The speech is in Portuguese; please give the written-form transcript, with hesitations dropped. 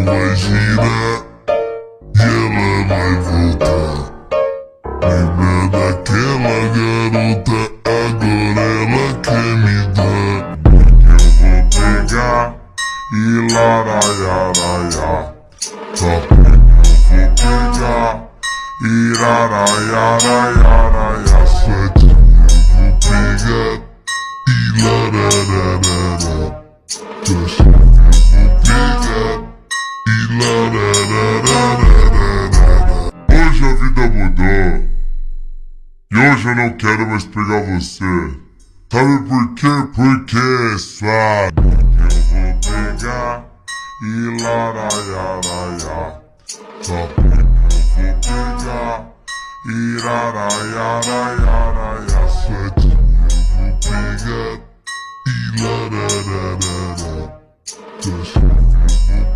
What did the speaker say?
vai girar e ela vai voltar. Lembra daquela garota, agora ela quer me dar. Eu vou pegar e laraiaraia. Tá, eu vou pegar e laraiaraia. Sweatinho eu vou pegar e larararara. Deixa eu vou pegar e larararara. Hoje a vida mudou e hoje eu não quero mais pegar você. Sabe por quê? Porque é suave. Eu vou pegar e laraiaraia. Tá, eu vou pegar e laraiaraia. Sweatinho eu vou pegar e larararara. Deixa eu vou